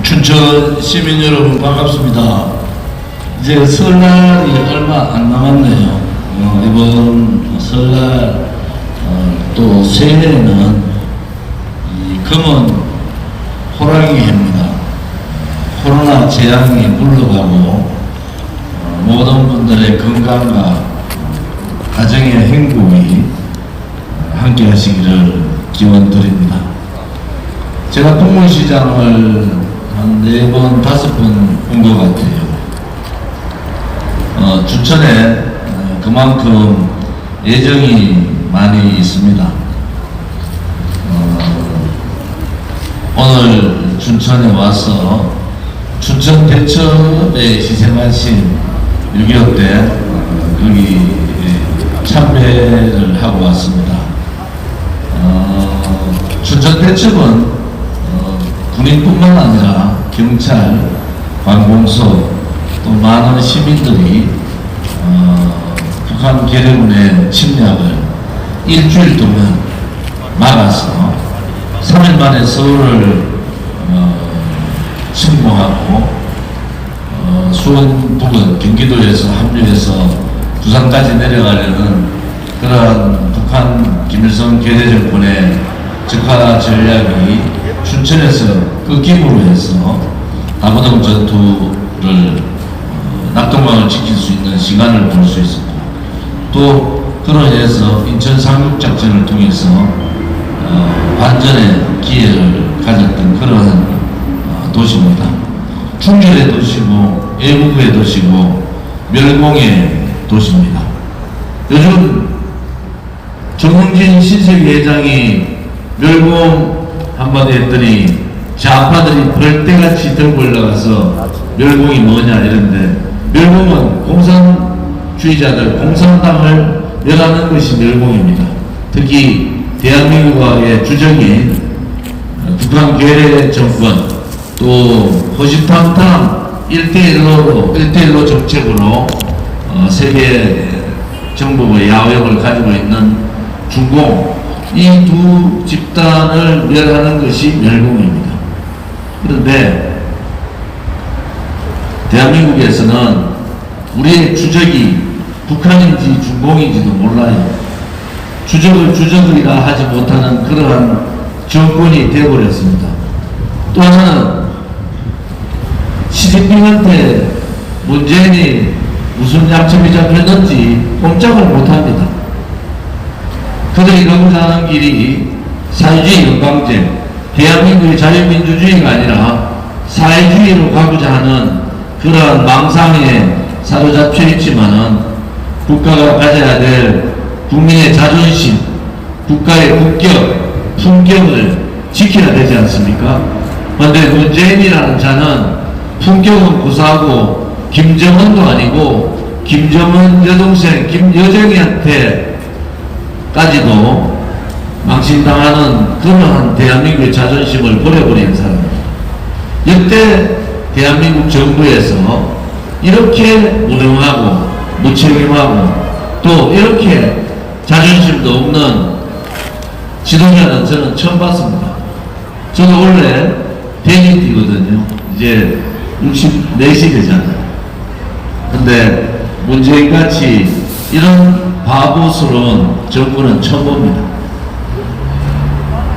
춘천 시민 여러분 반갑습니다. 이제 설날이 얼마 안 남았네요. 이번 설날 또 새해에는 이 검은 호랑이 해입니다. 코로나 재앙이 물러가고 모든 분들의 건강과 가정의 행복이 함께 하시기를 기원드립니다. 제가 동문시장을 한 4번, 5번 온 것 같아요. 춘천에 그만큼 애정이 많이 있습니다. 오늘 춘천에 와서 춘천 대첩에 희생하신 6.25 때 거기 참배를 하고 왔습니다. 춘천 대첩은 군인뿐만 아니라 경찰, 관공서 또 많은 시민들이 북한 괴뢰군의 침략을 일주일 동안 막아서 3일 만에 서울을 침공하고 수원 부근 경기도에서 합류해서 부산까지 내려가려는 그러한 북한 김일성 괴뢰 정권의 적화 전략이 춘천에서 끊김으로 해서 다부동 전투를 낙동강을 지킬 수 있는 시간을 볼 수 있었고, 또 그로 인해서 인천 상륙작전을 통해서 반전의 기회를 가졌던 그러한 도시입니다. 충주의 도시고 애국의 도시고 멸공의 도시입니다. 요즘 정홍진 신세계회장이 멸공 한마디 했더니 좌파들이 벌떼같이 들고 올라가서 멸공이 뭐냐 이런데, 멸공은 공산주의자들, 공산당을 멸하는 것이 멸공입니다. 특히 대한민국의 주적인 북한 괴뢰 정권, 또 호시탐탐 1대1로 정책으로 세계 정복의 야욕을 가지고 있는 중공, 이 두 집단을 멸하는 것이 멸공입니다. 그런데 대한민국에서는 우리의 주적이 북한인지 중공인지도 몰라요. 주적을 주적이라 하지 못하는 그러한 정권이 되어버렸습니다. 또 하나는 시진핑한테 문재인이 무슨 약점이 잡혔는지 꼼짝을 못합니다. 그들이 가고자 하는 길이 사회주의 연방제, 대한민국의 자유민주주의가 아니라 사회주의로 가고자 하는 그러한 망상에 사로잡혀 있지만은 국가가 가져야 될 국민의 자존심, 국가의 국격, 품격을 지켜야 되지 않습니까? 그런데 문재인이라는 자는 품격은 고사하고 김정은도 아니고 김정은 여동생 김여정이한테 까지도 망신당하는 그러한 대한민국의 자존심을 버려버린 사람입니다. 역대 대한민국 정부에서 이렇게 무능하고 무책임하고 또 이렇게 자존심도 없는 지도자는 저는 처음 봤습니다. 저도 원래 대진띠거든요. 이제 64시대잖아요. 근데 문재인같이 이런 바보스러운 정부는 처음 봅니다.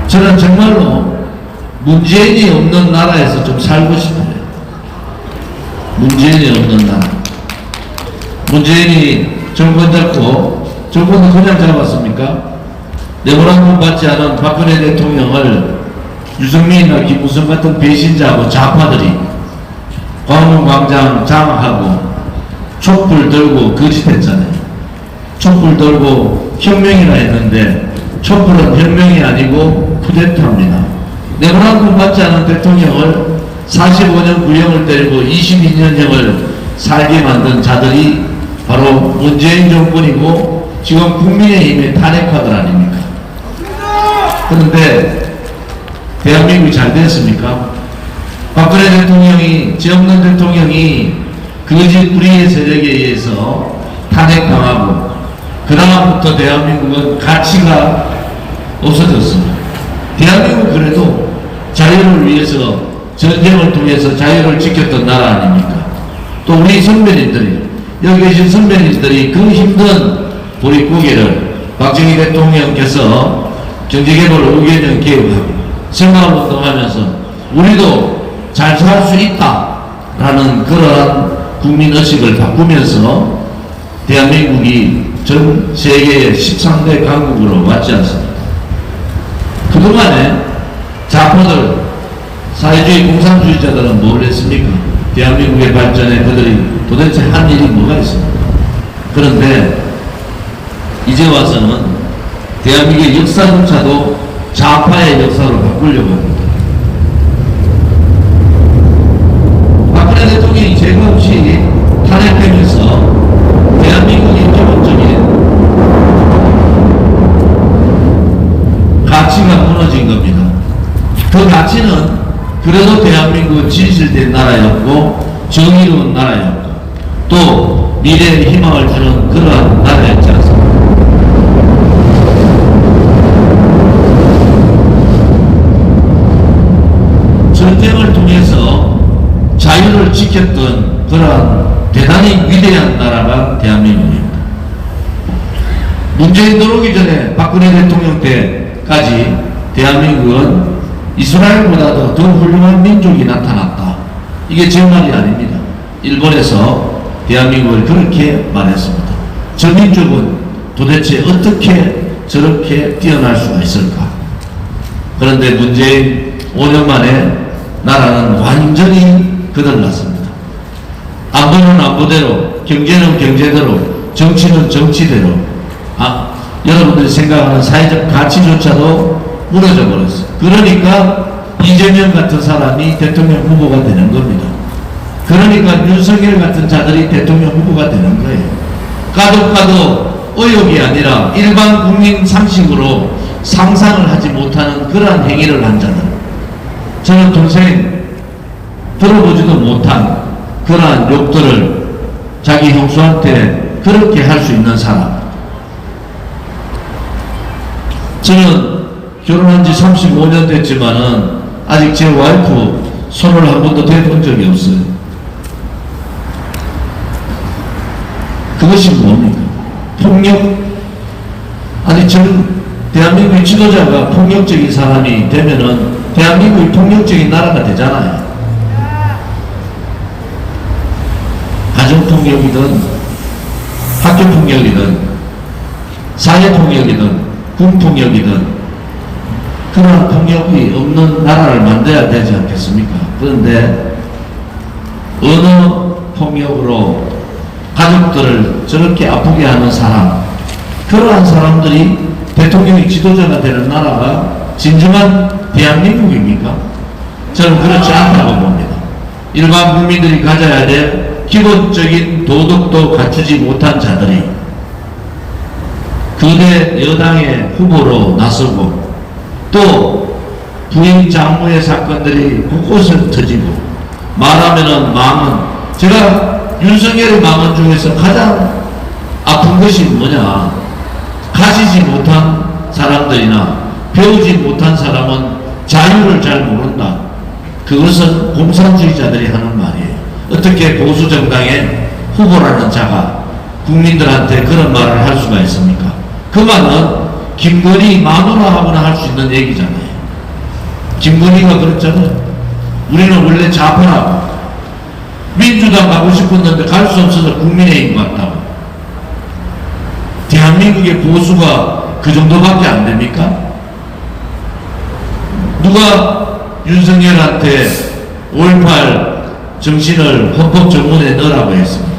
저는 정말로 문재인이 없는 나라에서 좀 살고 싶어요. 문재인이 없는 나라. 문재인이 정권 잡고, 정권도 그냥 잡았습니까? 내보라고 받지 않은 박근혜 대통령을 유승민이나 김무성 같은 배신자하고 좌파들이 광화문광장 장악하고 촛불 들고 거짓했잖아요. 촛불 들고 혁명이라 했는데 촛불은 혁명이 아니고 쿠데타입니다. 내보라고 받지 않은 대통령을 45년 구형을 때리고 22년형을 살게 만든 자들이 바로 문재인 정권이고 지금 국민의힘의 탄핵파들 아닙니까? 그런데 대한민국이 잘 됐습니까? 박근혜 대통령이, 지역는 대통령이 거짓 불의의 세력에 의해서 탄핵당하고 그다음부터 대한민국은 가치가 없어졌습니다. 대한민국 그래도 자유를 위해서 전쟁을 통해서 자유를 지켰던 나라 아닙니까? 또 우리 선배님들이, 여기 계신 선배님들이 그 힘든 보릿고개를 박정희 대통령께서 경제개발 5개년 계획하고 생활운동하면서 우리도 잘 살 수 있다라는 그러한 국민의식을 바꾸면서 대한민국이 전 세계의 13대 강국으로 왔지 않습니까? 그동안에 좌파들, 사회주의 공산주의자들은 뭘 했습니까? 대한민국의 발전에 그들이 도대체 한 일이 뭐가 있습니까? 그런데 이제 와서는 대한민국의 역사조차도 좌파의 역사로 바꾸려고 합니다. 박근혜 대통령이 죄가 없이 탄핵되면서 대한민국의 기본적인 가치가 무너진 겁니다. 그 가치는 그래도 대한민국은 진실된 나라였고 정의로운 나라였고 또 미래의 희망을 주는 그러한 나라였지 않습니까? 전쟁을 통해서 자유를 지켰던 그러한 대단히 위대한 나라가 대한민국입니다. 문재인 들어오기 전에 박근혜 대통령 때까지 대한민국은 이스라엘보다도 더 훌륭한 민족이 나타났다. 이게 제 말이 아닙니다. 일본에서 대한민국을 그렇게 말했습니다. 저 민족은 도대체 어떻게 저렇게 뛰어날 수가 있을까? 그런데 문재인 5년 만에 나라는 완전히 거들났습니다. 안보는 안보대로, 경제는 경제대로, 정치는 정치대로, 여러분들이 생각하는 사회적 가치조차도 무너져 버렸어요. 그러니까 이재명 같은 사람이 대통령 후보가 되는 겁니다. 그러니까 윤석열 같은 자들이 대통령 후보가 되는 거예요. 까도 의혹이 아니라 일반 국민 상식으로 상상을 하지 못하는 그러한 행위를 한 자들. 저는 평생 들어보지도 못한 그러한 욕들을 자기 형수한테 그렇게 할 수 있는 사람. 저는 결혼한 지 35년 됐지만은 아직 제 와이프 손을 한 번도 대본 적이 없어요. 그것이 뭡니까? 폭력? 아니, 저는 대한민국의 지도자가 폭력적인 사람이 되면은 대한민국이 폭력적인 나라가 되잖아요. 가정폭력이든 학교폭력이든 사회폭력이든 군폭력이든 그런 폭력이 없는 나라를 만들어야 되지 않겠습니까? 그런데 어느 폭력으로 가족들을 저렇게 아프게 하는 사람, 그러한 사람들이 대통령이 지도자가 되는 나라가 진정한 대한민국입니까? 저는 그렇지 않다고 봅니다. 일반 국민들이 가져야 될 기본적인 도덕도 갖추지 못한 자들이 그대 여당의 후보로 나서고 또 부인 장모의 사건들이 곳곳에 터지고 말하면은 마음은, 제가 윤석열의 마음 중에서 가장 아픈 것이 뭐냐, 가지지 못한 사람들이나 배우지 못한 사람은 자유를 잘 모른다. 그것은 공산주의자들이 하는 말이에요. 어떻게 보수정당의 후보라는 자가 국민들한테 그런 말을 할 수가 있습니까? 그 말은 김건희 마누라하고나 할 수 있는 얘기잖아요. 김건희가 그랬잖아요. 우리는 원래 좌파라고, 민주당 가고 싶었는데 갈 수 없어서 국민의힘 갔다고. 대한민국의 보수가 그 정도밖에 안 됩니까? 누가 윤석열한테 5.18 정신을 헌법정문에 넣으라고 했습니까?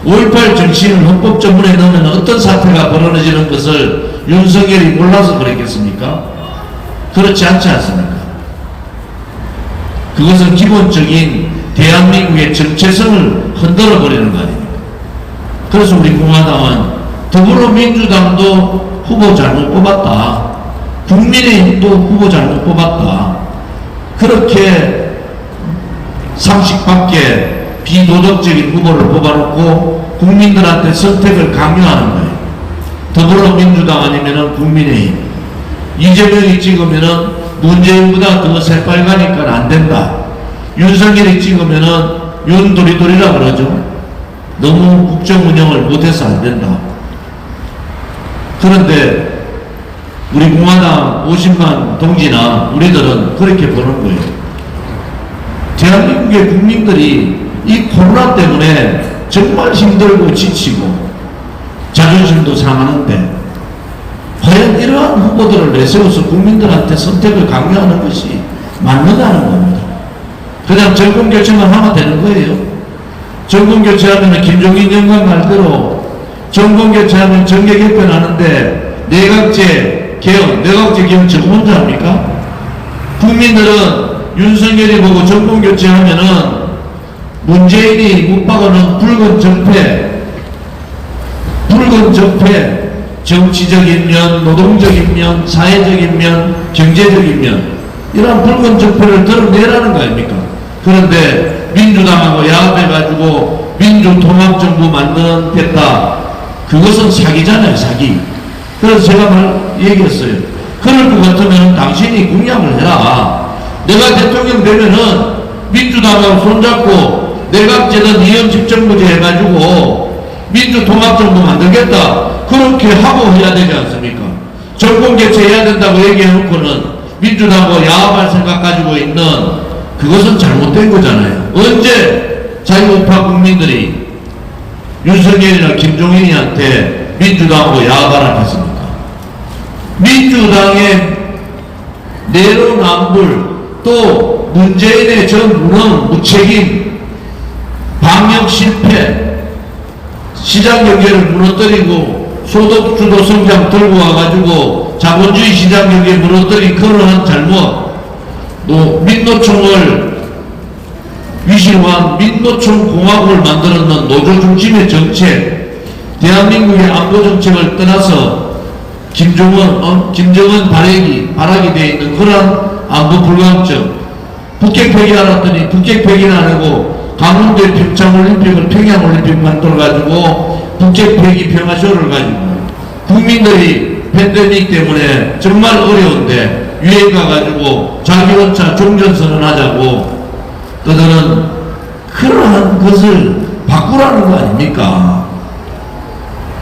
5.18 정신을 헌법정문에 넣으면 어떤 사태가 벌어지는 것을 윤석열이 몰라서 그랬겠습니까? 그렇지 않지 않습니까? 그것은 기본적인 대한민국의 정체성을 흔들어버리는 거 아닙니까? 그래서 우리 공화당은 더불어민주당도 후보 잘못 뽑았다, 국민의힘도 후보 잘못 뽑았다, 그렇게 상식 밖에 비도덕적인 후보를 뽑아놓고 국민들한테 선택을 강요하는 거예요. 더불어민주당 아니면은 국민의힘, 이재명이 찍으면은 문재인보다 더 새빨가니까 안 된다, 윤석열이 찍으면은 윤도리도리라 그러죠. 너무 국정 운영을 못해서 안 된다. 그런데 우리 공화당 50만 동지나 우리들은 그렇게 보는 거예요. 대한민국의 국민들이 이 코로나 때문에 정말 힘들고 지치고 자존심도 상하는데 과연 이러한 후보들을 내세워서 국민들한테 선택을 강요하는 것이 맞느냐는 겁니다. 그냥 정권교체만 하면 되는 거예요. 정권교체하면 김종인 영감 말대로 정권교체하면 정계 개편하는데 내각제 개헌 저 혼자 합니까? 국민들은 윤석열이 보고 정권교체하면은 문재인이 못 박아놓은 붉은 적폐, 정치적인 면, 노동적인 면, 사회적인 면, 경제적인 면, 이런 붉은 적폐를 드러내라는 거 아닙니까? 그런데 민주당하고 야합해가지고 민주통합정부 만들겠다. 그것은 사기잖아요, 사기. 그래서 제가 얘기했어요. 그럴 것 같으면 당신이 공약을 해라. 내가 대통령 되면은 민주당하고 손잡고 내각제든 이현집정부제 해가지고 민주통합정부 만들겠다. 그렇게 하고 해야 되지 않습니까? 정권개최해야 된다고 얘기해놓고는 민주당하고 야합할 생각 가지고 있는 그것은 잘못된 거잖아요. 언제 자유우파 국민들이 윤석열이나 김종인이한테 민주당하고 야합하라 했습니까? 민주당의 내로남불 또 문재인의 전 무능 무책임 방역 실패 시장경제를 무너뜨리고 소득주도 성장 들고 와가지고 자본주의 시장경제 무너뜨린 그러한 잘못 또 민노총을 위실화한 민노총 공화국을 만들었는 노조 중심의 정책 대한민국의 안보 정책을 떠나서 김정은 발악이 되어 있는 그런 안보 불감증 북핵 폐기하랬더니 북핵 폐기는 안 하고 강원도의 평창올림픽을 평양올림픽 만들어가지고 북핵 폐기 평화쇼를 가지고 국민들이 팬데믹 때문에 정말 어려운데 유엔 가가지고 자기원차 종전선언 하자고 그들은 그러한 것을 바꾸라는 거 아닙니까?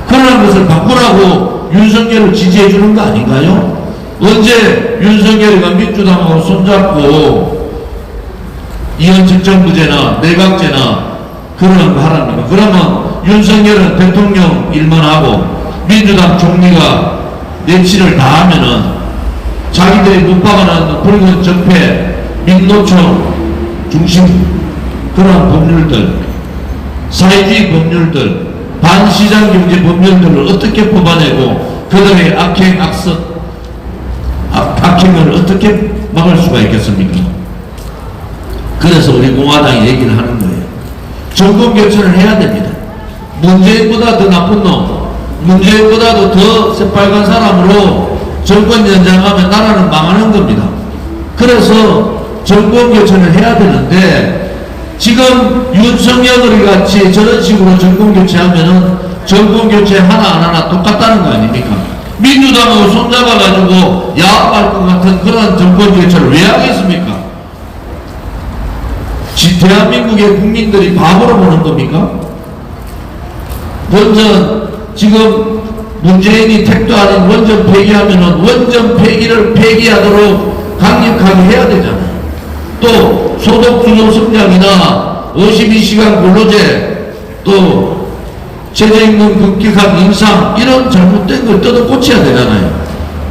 그러한 것을 바꾸라고 윤석열을 지지해 주는 거 아닌가요? 언제 윤석열이가 민주당하고 손잡고 이현집정부제나 내각제나 그런 거 하랍니까? 그러면 윤석열은 대통령 일만 하고 민주당 총리가 내치를 다 하면은 자기들이 못 박아놨는 붉은 적폐 민노총 중심 그런 법률들 사회주의 법률들 반시장 경제 법률들을 어떻게 뽑아내고 그들의 악행을 어떻게 막을 수가 있겠습니까? 그래서 우리 공화당이 얘기를 하는 거예요. 정권 교체를 해야 됩니다. 문재인보다 더 나쁜 놈, 문재인보다도 더 새빨간 사람으로 정권 연장하면 나라는 망하는 겁니다. 그래서 정권 교체를 해야 되는데 지금 윤석열이 같이 저런 식으로 정권 교체하면은 정권 교체 하나 똑같다는 거 아닙니까? 민주당하고 손잡아가지고 야합할 것 같은 그런 정권 교체를 왜 하겠습니까? 대한민국의 국민들이 바보로 보는 겁니까? 원전 지금 문재인이 택도 아닌 원전 폐기하면은 원전 폐기를 폐기하도록 강력하게 해야 되잖아요. 또 소득주도 성장이나 52시간 근로제 또 최저임금 급격한 인상 이런 잘못된 걸 뜯어 고쳐야 되잖아요.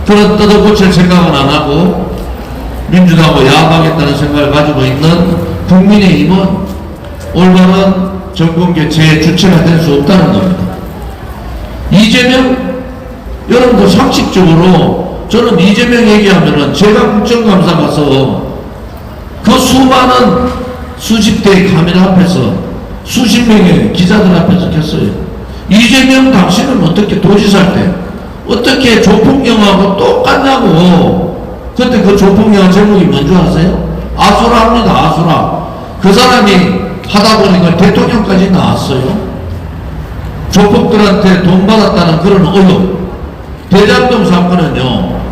그런 뜯어 고칠 생각은 안 하고 민주당하고 야합하겠다는 생각을 가지고 있는 국민의힘은 올바른 정권교체의 주체가 될 수 없다는 겁니다. 이재명 여러분들 상식적으로 저는 이재명 얘기하면은 제가 국정감사 가서 그 수많은 수십 대의 카메라 앞에서 수십 명의 기자들 앞에서 켰어요. 이재명 당신은 어떻게 도지사 때 어떻게 조폭영하고 똑같냐고. 그때 그 조폭영화 제목이 뭔지 아세요? 아수라입니다. 아수라. 그 사람이 하다 보니까 대통령까지 나왔어요. 조폭들한테 돈 받았다는 그런 의혹. 대장동 사건은요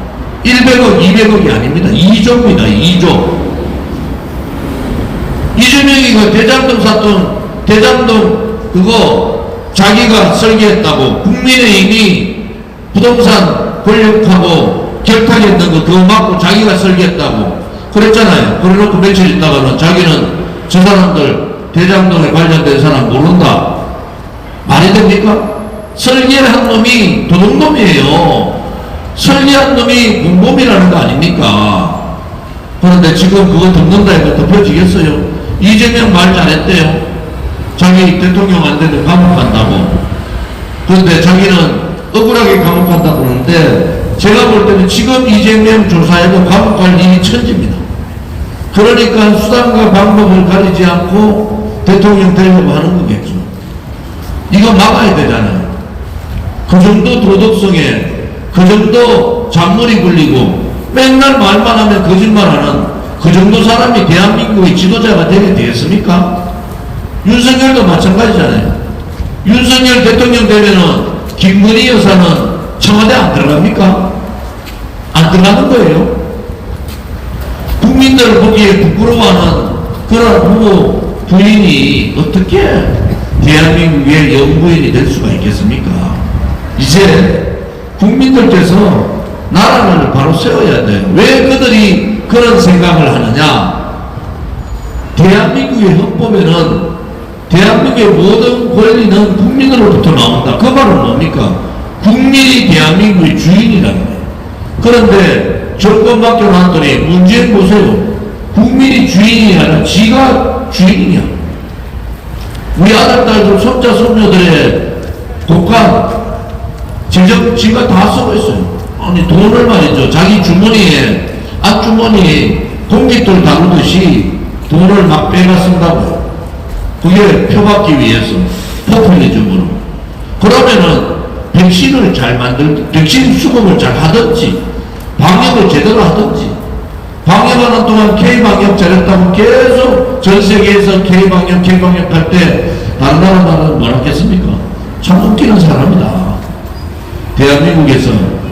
100억 200억이 아닙니다. 2조입니다. 2조. 이재명이가 대장동 샀던 대장동 그거 자기가 설계했다고 국민의힘이 부동산 권력하고 결탁했던 거 그거 맞고 자기가 설계했다고 그랬잖아요. 그래놓고 며칠 있다가는 자기는 저 사람들 대장동에 관련된 사람 모른다. 말이 됩니까? 설계한 놈이 도둑놈이에요. 설계한 놈이 공범이라는 거 아닙니까? 그런데 지금 그거 듣는다 해도 덮여지겠어요? 이재명 말 잘했대요. 자기 대통령 안 되면 감옥 간다고. 그런데 자기는 억울하게 감옥 간다고 그러는데 제가 볼 때는 지금 이재명 조사에도 감옥 갈 일이 천지입니다. 그러니까 수단과 방법을 가리지 않고 대통령 되려고 하는 거겠죠. 이거 막아야 되잖아요. 그 정도 도덕성에 그 정도 잔머리 굴리고 맨날 말만 하면 거짓말하는 그 정도 사람이 대한민국의 지도자가 되게 되겠습니까? 윤석열도 마찬가지잖아요. 윤석열 대통령 되면은 김건희 여사는 청와대 안 들어갑니까? 안 들어가는 거예요. 국민들을 보기에 부끄러워하는 그런 후보 부인이 어떻게 대한민국의 영부인이 될 수가 있겠습니까? 이제 국민들께서 나라를 바로 세워야 돼요. 왜 그들이 그런 생각을 하느냐? 대한민국의 헌법에는 대한민국의 모든 권리는 국민으로부터 나온다. 그 말은 뭡니까? 국민이 대한민국의 주인이라는 거예요. 그런데 정권 맡겨놨더니 문재인 보세요. 국민이 주인이 아니라 지가 주인이냐. 우리 아들, 딸들, 손자, 손녀들의 독한 재정 지가 다 쓰고 있어요. 아니 돈을 말이죠. 자기 주머니에 앞주머니에 공깃돌 다루듯이 돈을 막 빼가 쓴다고요. 그게 표받기 위해서 포퓰리즘으로. 그러면은 백신을 잘 백신 수급을 잘 하든지 방역을 제대로 하든지 방역하는 동안 K방역 잘했다고 계속 전 세계에서 K방역 할 때 다른 나라는 뭘 하겠습니까? 참 웃기는 사람이다. 대한민국에서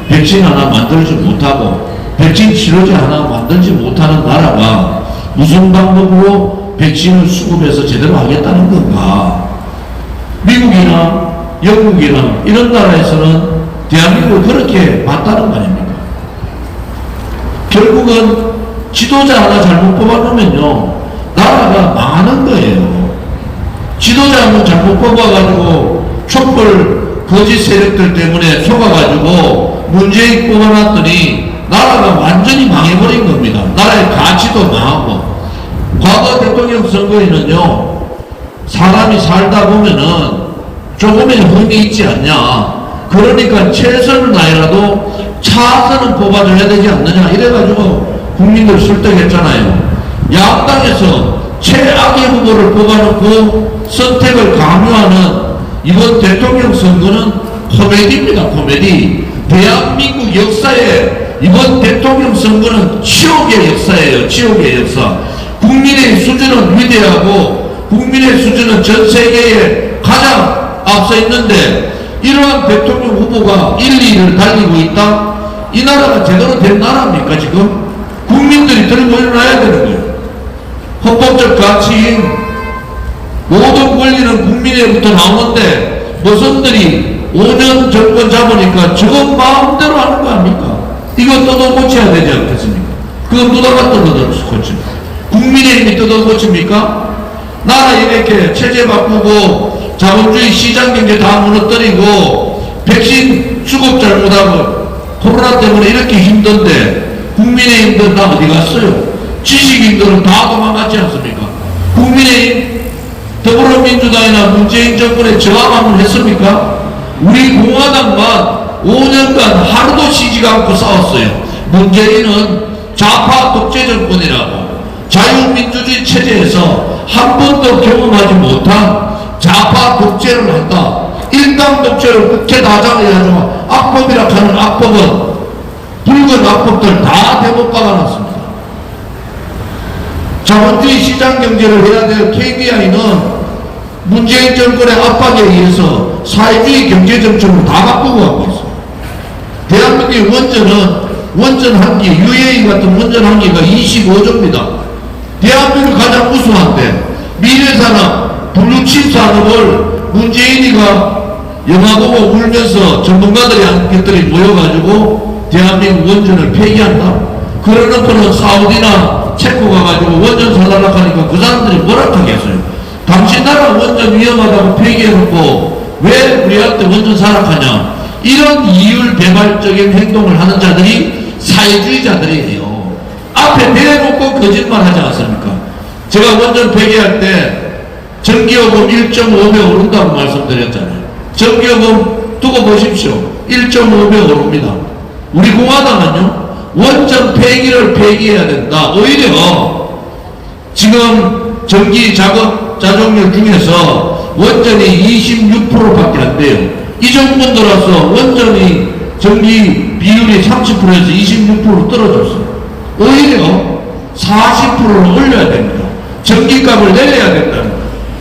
백신 하나 만들지 못하고 백신 치료제 하나 만들지 못하는 나라가 무슨 방법으로 백신을 수급해서 제대로 하겠다는 건가? 미국이나 영국이나 이런 나라에서는 대한민국을 그렇게 봤다는 거 아닙니까? 결국은 지도자 하나 잘못 뽑아놓으면요 나라가 망하는 거예요. 지도자 한번 잘못 뽑아가지고 촛불 거짓 세력들 때문에 속아가지고 문재인 뽑아놨더니 나라가 완전히 망해버린 겁니다. 나라의 가치도 망하고. 과거 대통령 선거에는요 사람이 살다 보면은 조금의 흥이 있지 않냐. 그러니까 최선을 다해라도 차선은 뽑아줘야 되지 않느냐 이래가지고 국민들 설득했잖아요. 야당에서 최악의 후보를 뽑아놓고 선택을 강요하는 이번 대통령 선거는 코미디입니다. 코미디. 대한민국 역사에 이번 대통령 선거는 치욕의 역사예요. 치욕의 역사. 국민의 수준은 위대하고 국민의 수준은 전 세계에 가장 앞서 있는데 이러한 대통령 후보가 1, 2위를 달리고 있다? 이 나라가 제대로 된 나라입니까 지금? 국민들이 들고 일어나야 되는 거예요. 헌법적 가치인 모든 권리는 국민으로부터 나오는데 모선들이 5년 정권 잡으니까 저건 마음대로 하는 거 아닙니까? 이거 뜯어고쳐야 되지 않겠습니까? 그거 누가 뜯어고쳐? 국민의힘이 뜯어고칩니까? 나라 이렇게 체제 바꾸고 자본주의 시장경제 다 무너뜨리고 백신 수급 잘못하고 코로나 때문에 이렇게 힘든데 국민의힘들 다 어디 갔어요? 지식인들은 다 도망갔지 않습니까? 국민의힘 더불어민주당이나 문재인 정권에 저항 한번 했습니까? 우리 공화당만 5년간 하루도 쉬지 않고 싸웠어요. 문재인은 좌파 독재 정권이라고 자유민주주의 체제에서 한 번도 경험하지 못한 좌파 독재를 한다. 일당 독재를 국회 다장해가지고 악법이라 하는 악법은 붉은 악법들 다 대법 박아놨습니다. 자본주의 시장 경제를 해야 될 KDI는 문재인 정권의 압박에 의해서 사회주의 경제 정책을 다 바꾸고 가고 있습니다. 대한민국의 원전 한기, UAE 같은 원전 한기가 25조입니다. 대한민국 가장 우수한데 미래산업, 블루칩 산업을 문재인이가 영화 보고 울면서 전문가들이 한것들이 모여가지고 대한민국 원전을 폐기한다. 그러놓고는 사우디나 체코 가가지고 원전 사달라고 하니까 그 사람들이 뭐라 하겠어요. 당신 나라 원전 위험하다고 폐기해놓고 왜 우리한테 원전 사락하냐. 이런 이율배발적인 행동을 하는 자들이 사회주의자들이에요. 앞에 대놓고 거짓말 하지 않습니까? 제가 원전 폐기할 때 전기요금 1.5배 오른다고 말씀드렸잖아요. 전기요금 두고 보십시오. 1.5배 오릅니다. 우리 공화당은요, 원전 폐기를 폐기해야 된다. 오히려 지금 전기 작업 자동률 중에서 원전이 26%밖에 안 돼요. 이 정부 들어서 원전이 전기 비율이 30%에서 26%로 떨어졌어요. 오히려 40%로 올려야 됩니다. 전기값을 내려야 된다.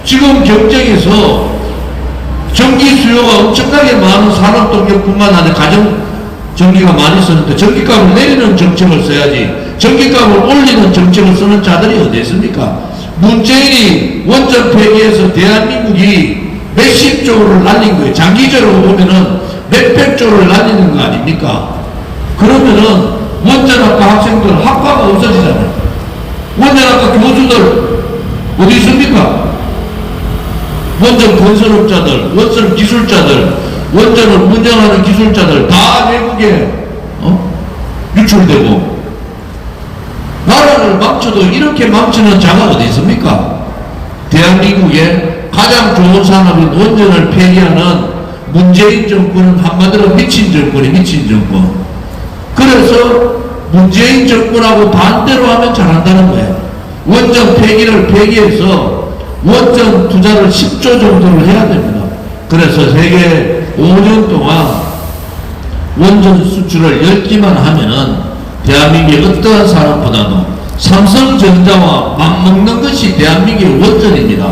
지금 경쟁에서 전기 수요가 엄청나게 많은 산업동력뿐만 아니라 가정 전기가 많이 쓰는데 전기값을 내리는 정책을 써야지 전기값을 올리는 정책을 쓰는 자들이 어디 있습니까? 문재인이 원전 폐기해서 대한민국이 몇십 조를 날린 거예요. 장기적으로 보면은 몇백 조를 날리는 거 아닙니까? 그러면은 원전학과 학생들 학과가 없어지잖아요. 원전학과 교수들 어디 있습니까? 원전 건설업자들, 원전 기술자들, 원전을 운영하는 기술자들 다 외국에 유출되고 나라를 망쳐도 이렇게 망치는 자가 어디 있습니까? 대한민국의 가장 좋은 산업인 원전을 폐기하는 문재인 정권은 한마디로 미친 정권이 미친 정권. 그래서 문재인 정권하고 반대로 하면 잘한다는 거예요. 원전 폐기를 폐기해서 원전 투자를 10조 정도를 해야 됩니다. 그래서 세계 5년 동안 원전 수출을 10기만 하면은 대한민국의 어떠한 산업보다도 삼성전자와 맞먹는 것이 대한민국의 원전입니다.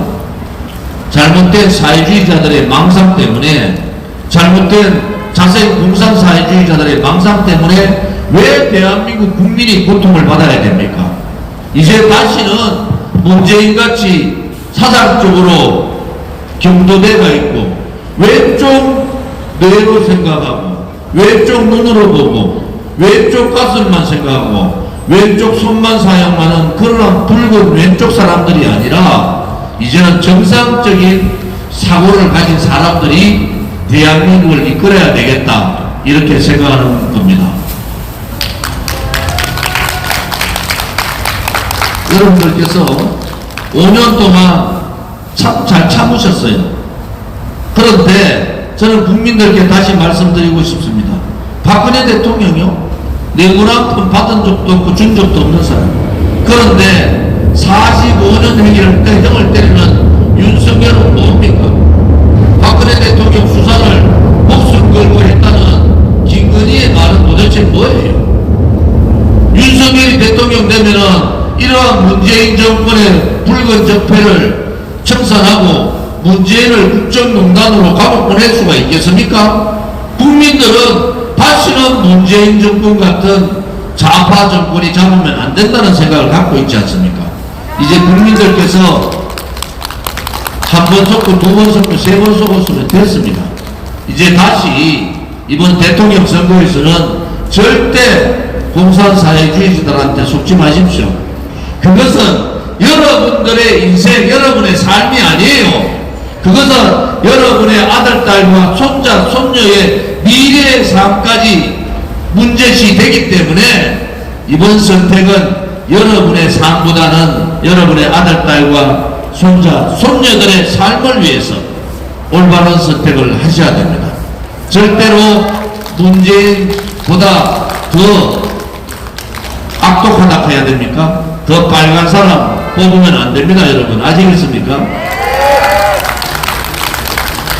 잘못된 사회주의자들의 망상 때문에, 잘못된 자생 공산 사회주의자들의 망상 때문에 왜 대한민국 국민이 고통을 받아야 됩니까? 이제 다시는 문재인같이 사상적으로 경도대가 있고 왼쪽 뇌로 생각하고 왼쪽 눈으로 보고 왼쪽 가슴만 생각하고 왼쪽 손만 사용하는 그런 붉은 왼쪽 사람들이 아니라 이제는 정상적인 사고를 가진 사람들이 대한민국을 이끌어야 되겠다, 이렇게 생각하는 겁니다. 여러분들께서 5년 동안 참 잘 참으셨어요. 그런데 저는 국민들께 다시 말씀드리고 싶습니다. 박근혜 대통령이요, 내문학금 받은 적도 없고 준 적도 없는 사람. 그런데 45년 행위를 형을 때리는 윤석열은 뭡니까? 박근혜 대통령 수사를 목숨 걸고 했다는 김건희의 말은 도대체 뭐예요? 윤석열이 대통령 되면은 이러한 문재인 정권의 붉은 적폐를 청산하고 문재인을 국정농단으로 감옥 보낼 수가 있겠습니까? 국민들은 다시는 문재인 정권 같은 좌파 정권이 잡으면 안 된다는 생각을 갖고 있지 않습니까? 이제 국민들께서 한 번 속고 두 번 속고 세 번 속았으면 됐습니다. 이제 다시 이번 대통령 선거에서는 절대 공산사회주의자들한테 속지 마십시오. 그것은 여러분들의 인생, 여러분의 삶이 아니에요. 그것은 여러분의 아들, 딸과 손자, 손녀의 미래의 삶까지 문제시 되기 때문에 이번 선택은 여러분의 삶보다는 여러분의 아들, 딸과 손자, 손녀들의 삶을 위해서 올바른 선택을 하셔야 됩니다. 절대로 문재인보다 더 악독하다 해야 됩니까? 더 빨간 사람 뽑으면 안 됩니다, 여러분. 아시겠습니까?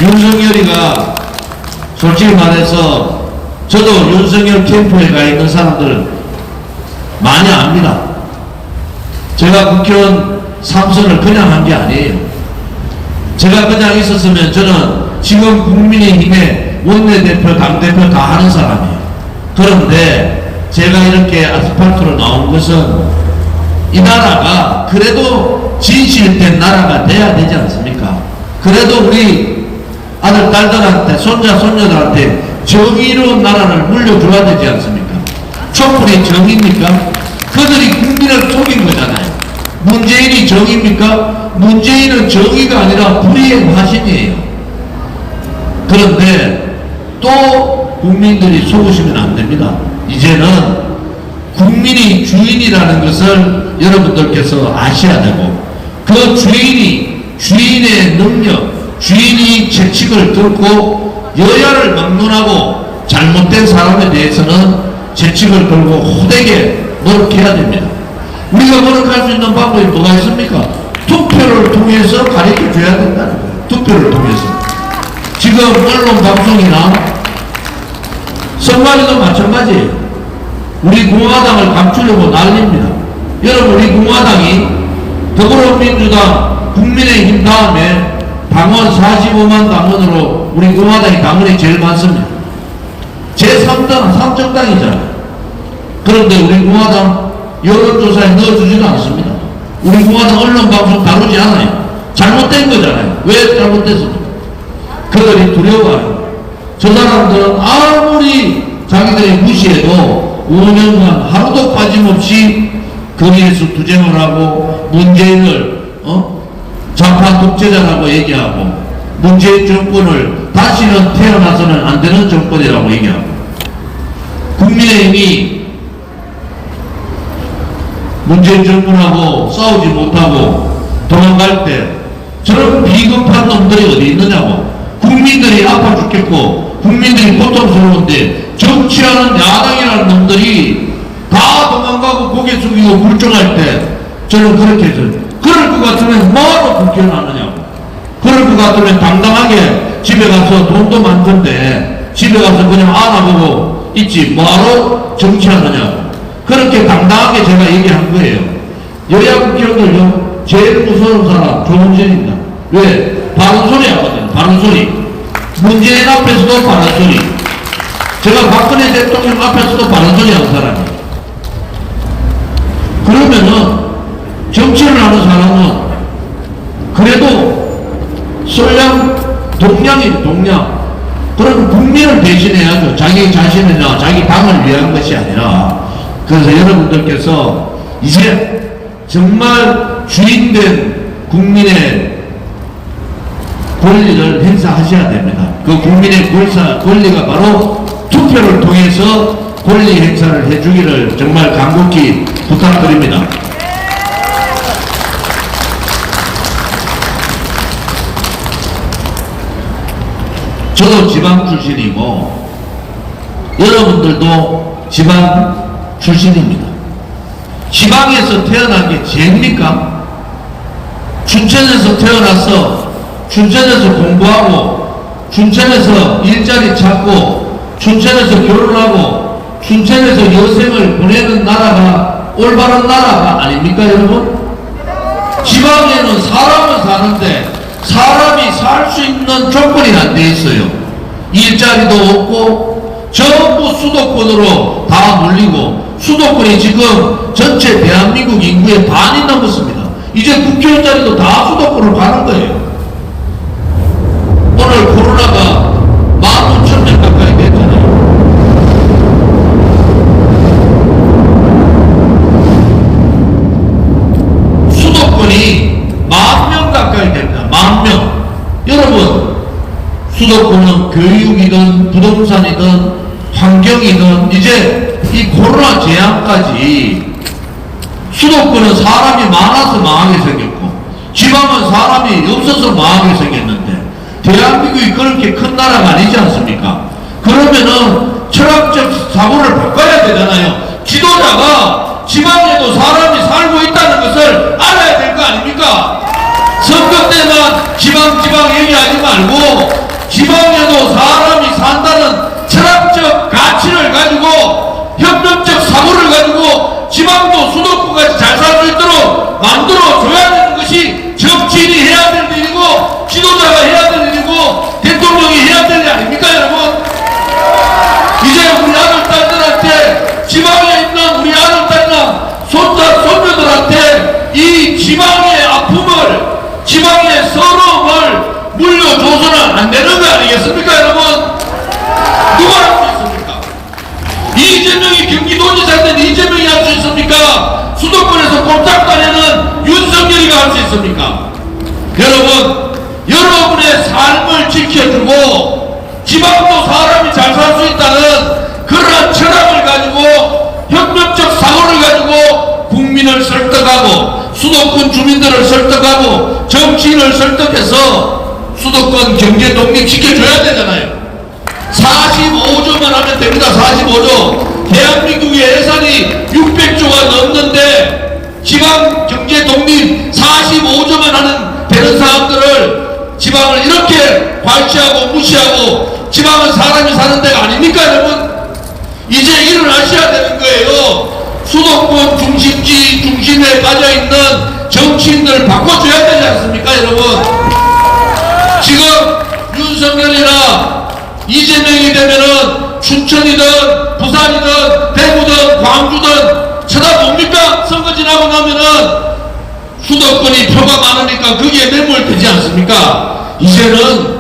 윤석열이가 솔직히 말해서 저도 윤석열 캠프에 가 있는 사람들 많이 압니다. 제가 국회의원 3선을 그냥 한 게 아니에요. 제가 그냥 있었으면 저는 지금 국민의힘의 원내대표, 당대표 다 하는 사람이에요. 그런데 제가 이렇게 아스팔트로 나온 것은 이 나라가 그래도 진실된 나라가 돼야 되지 않습니까? 그래도 우리 아들, 딸들한테, 손자, 손녀들한테 정의로운 나라를 물려줘야 되지 않습니까? 촛불이 정의입니까? 그들이 국민을 속인 거잖아요. 문재인이 정의입니까? 문재인은 정의가 아니라 불의의 화신이에요. 그런데 또 국민들이 속으시면 안 됩니다. 이제는 국민이 주인이라는 것을 여러분들께서 아셔야 되고, 그 주인의 능력, 주인이 채찍을 들고 여야를 막론하고 잘못된 사람에 대해서는 채찍을 들고 호되게 노력해야 됩니다. 우리가 노력할 수 있는 방법이 뭐가 있습니까? 투표를 통해서 가르쳐 줘야 된다는 거예요. 투표를 통해서. 지금 언론 방송이나 선관위도 마찬가지예요. 우리 공화당을 감추려고 난립니다. 여러분, 우리 공화당이 더불어민주당, 국민의힘 다음에 당원 45만 당원으로 우리 공화당이 당원이 제일 많습니다. 제3당, 3정당이잖아요. 그런데 우리 공화당 여론조사에 넣어주지도 않습니다. 우리 공화당 언론방송 다루지 않아요. 잘못된 거잖아요. 왜 잘못됐습니까? 그들이 두려워요. 저 사람들은 아무리 자기들이 무시해도 5년간 하루도 빠짐없이 거리에서 투쟁을 하고 문재인을 좌파 독재자라고 얘기하고 문재인 정권을 다시는 태어나서는 안 되는 정권이라고 얘기하고, 국민의힘이 문재인 정권하고 싸우지 못하고 도망갈 때 저런 비겁한 놈들이 어디 있느냐고. 국민들이 아파 죽겠고 국민들이 고통스러운데 정치하는 야당이라는 놈들이 다 도망가고 고개 숙이고 굴종할 때 저는 그렇게 해서, 그럴 것 같으면 뭐하러 국회의원 하느냐고. 그럴 것 같으면 당당하게 집에 가서 돈도 많던데 집에 가서 그냥 안아보고 있지 뭐하러 정치하느냐고. 그렇게 당당하게 제가 얘기한 거예요. 여야 국회의원들요, 제일 무서운 사람 조문진입니다. 왜? 바른 소리 하거든요. 바른 소리. 문재인 앞에서도 바른 소리. 제가 박근혜 대통령 앞에서도 바른 소리 하는 사람이에요. 그러면은 정치를 하는 사람은 그래도 동량이에요. 동량. 그럼 국민을 대신해야죠. 자기 자신이나 자기 당을 위한 것이 아니라. 그래서 여러분들께서 이제 정말 주인된 국민의 권리를 행사하셔야 됩니다. 그 국민의 권리가 바로 투표를 통해서 권리 행사를 해주기를 정말 간곡히 부탁드립니다. 저도 지방 출신이고 여러분들도 지방 출신입니다. 지방에서 태어난 게 죄입니까? 춘천에서 태어나서 춘천에서 공부하고 춘천에서 일자리 찾고 춘천에서 결혼하고 춘천에서 여생을 보내는 나라가 올바른 나라가 아닙니까, 여러분? 지방에는 사람은 사는데 사람이 살 수 있는 조건이 안 돼 있어요. 일자리도 없고 전부 수도권으로 다 몰리고, 수도권이 지금 전체 대한민국 인구의 반이 넘었습니다. 이제 국회의원 자리도 다 수도권으로 가는 거예요. 오늘 코로나가 15,000명 가까이 됐잖아요. 수도권이 10,000명 가까이 됩니다. 10,000명. 여러분, 수도권은 교육이든 부동산이든 환경이든 이제 이 코로나 재앙까지 수도권은 사람이 많아서 망하게 생겼고 지방은 사람이 없어서 망하게 생겼는데 대한민국이 그렇게 큰 나라가 아니지 않습니까? 그러면은 철학적 사고를 바꿔야 되잖아요. 지도자가 지방에도 사람이 살고 있다는 것을 알아야 될 거 아닙니까? 선거 때만 지방 얘기하지 말고 지방에도 사람이 산다는 철학적 가치를 가지고 협력적 사고를 가지고 지방도 수도권까지 잘 살 수 있도록 만들어줘야 되는 것이 정치인이 해야 될 일이고 지도자가 해야 될 일이고 대통령이 해야 될 일 아닙니까, 여러분? 이제 우리 아들, 딸들한테 지방에 있는 우리 아들, 딸이나 손자, 손녀들한테 되는 거 아니겠습니까, 여러분? 누가 할 수 있습니까? 이재명이 경기도지사인데 이재명이 할 수 있습니까? 수도권에서 꼼짝도 안 하는 윤석열이가 할 수 있습니까? 여러분, 여러분의 삶을 지켜주고 지방도 사람이 잘 살 수 있다는 그러한 철학을 가지고 협력적 사고를 가지고 국민을 설득하고 수도권 주민들을 설득하고 정치인을 설득해서 수도권 경제 독립시켜줘야 되잖아요. 45조만 하면 됩니다. 45조. 대한민국의 예산이 600조가 넘는데 지방 경제 독립 45조만 하는 되는 사람들을 지방을 이렇게 과시하고 무시하고 지방은 사람이 사는 데가 아닙니까, 여러분? 이제 일어나셔야 되는 거예요. 수도권 중심에 빠져있는 정치인들을 바꿔줘야 되지 않습니까, 여러분? 지금 윤석열이나 이재명이 되면은 춘천이든 부산이든 대구든 광주든 쳐다봅니까? 선거 지나고 나면은 수도권이 표가 많으니까 거기에 매몰되지 않습니까? 이제는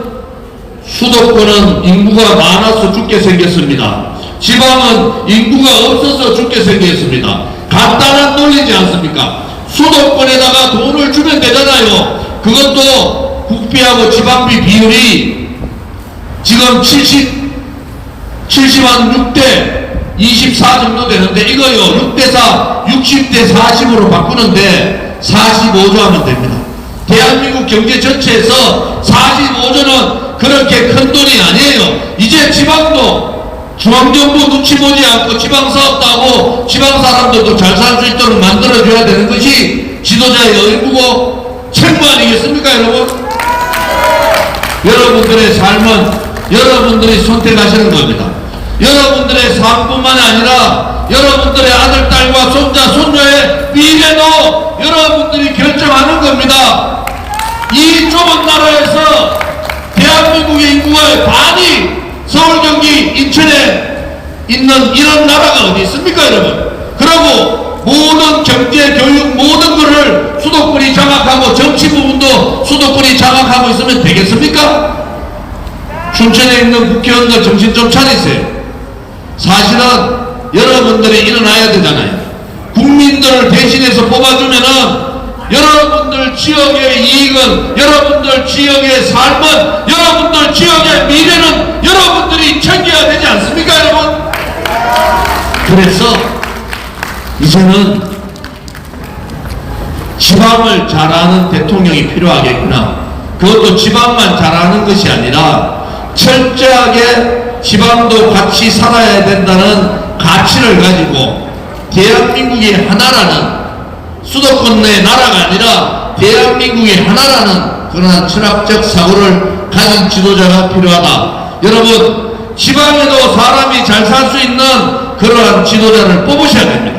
수도권은 인구가 많아서 죽게 생겼습니다. 지방은 인구가 없어서 죽게 생겼습니다. 간단한 논리지 않습니까? 수도권에다가 돈을 주면 되잖아요. 그것도 국비하고 지방비 비율이 지금 70한 6대 24 정도 되는데 이거요 6대4 60대 40으로 바꾸는데 45조 하면 됩니다. 대한민국 경제 전체에서 45조는 그렇게 큰 돈이 아니에요. 이제 지방도 중앙정부 눈치 보지 않고 지방사업도 하고 지방사람들도 잘 살 수 있도록 만들어줘야 되는 것이 지도자의 의무고 책무 아니겠습니까, 여러분? 여러분들의 삶은 여러분들이 선택하시는 겁니다. 여러분들의 삶뿐만 아니라 여러분들의 아들, 딸과 손자, 손녀의 미래도 여러분들이 결정하는 겁니다. 이 좁은 나라에서 대한민국의 인구의 반이 서울, 경기, 인천에 있는 이런 나라가 어디 있습니까, 여러분? 그리고 모든 경제, 교육, 모든 것을 수도권이 장악하고 정치 부분도 수도권이 장악하고 있으면 되겠습니까? 춘천에 있는 국회의원들 정신 좀 차리세요. 사실은 여러분들이 일어나야 되잖아요. 국민들을 대신해서 뽑아주면은 여러분들 지역의 이익은, 여러분들 지역의 삶은, 여러분들 지역의 미래는 여러분들이 챙겨야 되지 않습니까, 여러분? 그래서 이제는 지방을 잘하는 대통령이 필요하겠구나. 그것도 지방만 잘하는 것이 아니라 철저하게 지방도 같이 살아야 된다는 가치를 가지고 대한민국이 하나라는, 수도권 내 나라가 아니라 대한민국이 하나라는 그러한 철학적 사고를 가진 지도자가 필요하다. 여러분, 지방에도 사람이 잘 살 수 있는 그러한 지도자를 뽑으셔야 됩니다.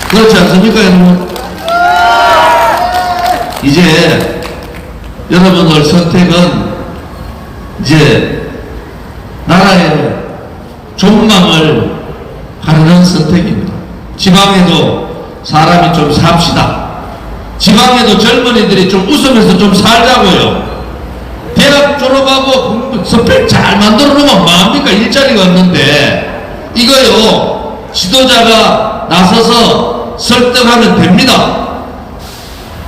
그렇지 않습니까, 여러분? 이제 여러분들 선택은 이제 나라의 존망을 가르는 선택입니다. 지방에도 사람이 좀 삽시다. 지방에도 젊은이들이 좀 웃으면서 좀 살자고요. 대학 졸업하고 스펙 잘 만들어 놓으면 뭐합니까? 일자리가 없는데 이거요 지도자가 나서서 설득하면 됩니다.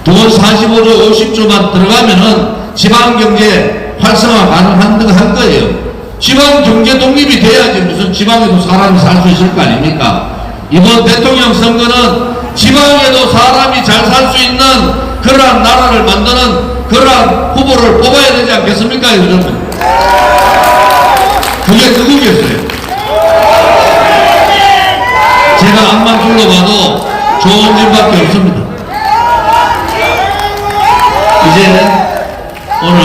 돈 45조 50조만 들어가면은 지방경제 활성화 가능한 거예요. 지방경제 독립이 돼야지 무슨 지방에도 사람이 살 수 있을 거 아닙니까? 이번 대통령 선거는 지방에도 사람이 잘 살 수 있는 그러한 나라를 만드는 그러한 후보를 뽑아야 되지 않겠습니까, 여러분? 그게 누구겠어요? 제가 앞만 둘러봐도 좋은 집밖에 없습니다. 이제 오늘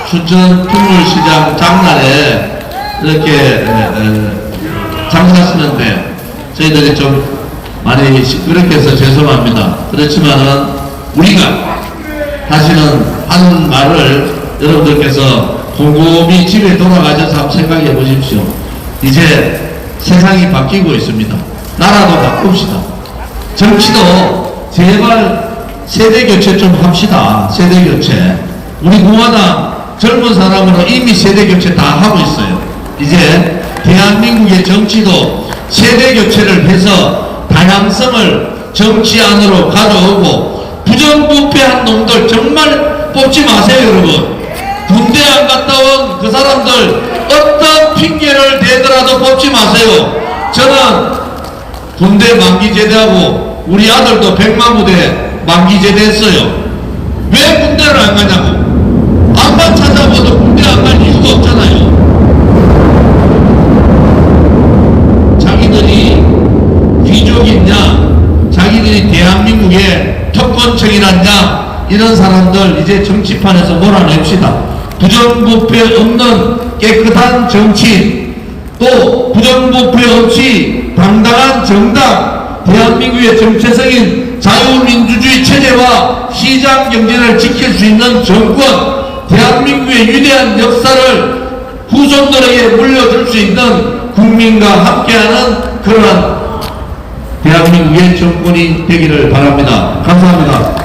춘천 풍물시장 장날에 이렇게 장사하시는데 저희들이 좀 많이 시끄럽게 해서 죄송합니다. 그렇지만은 우리가 다시는 하는 말을 여러분들께서 곰곰이 집에 돌아가셔서 한번 생각해 보십시오. 이제 세상이 바뀌고 있습니다. 나라도 바꿉시다. 정치도 제발 세대 교체 좀 합시다. 세대 교체. 우리 공화당 젊은 사람으로 이미 세대 교체 다 하고 있어요. 이제 대한민국의 정치도 세대 교체를 해서 다양성을 정치 안으로 가져오고 부정부패한 놈들 정말 뽑지 마세요, 여러분. 군대 안 갔다 온 그 사람들 어떤 핑계를 대더라도 뽑지 마세요. 저는 군대 만기 제대하고 우리 아들도 백마부대 만기 제대했어요. 왜 군대를 안 가냐고. 안만 찾아봐도 군대 안 갈 이유가 없잖아요. 자기들이 귀족이냐, 자기들이 대한민국의 특권층이라냐, 이런 사람들 이제 정치판에서 몰아냅시다. 부정부패 없는 깨끗한 정치, 또 부정부패 없이 당당한 정당, 대한민국의 정체성인 자유민주주의 체제와 시장 경제를 지킬 수 있는 정권, 대한민국의 위대한 역사를 후손들에게 물려줄 수 있는 국민과 함께하는 그러한 대한민국의 정권이 되기를 바랍니다. 감사합니다.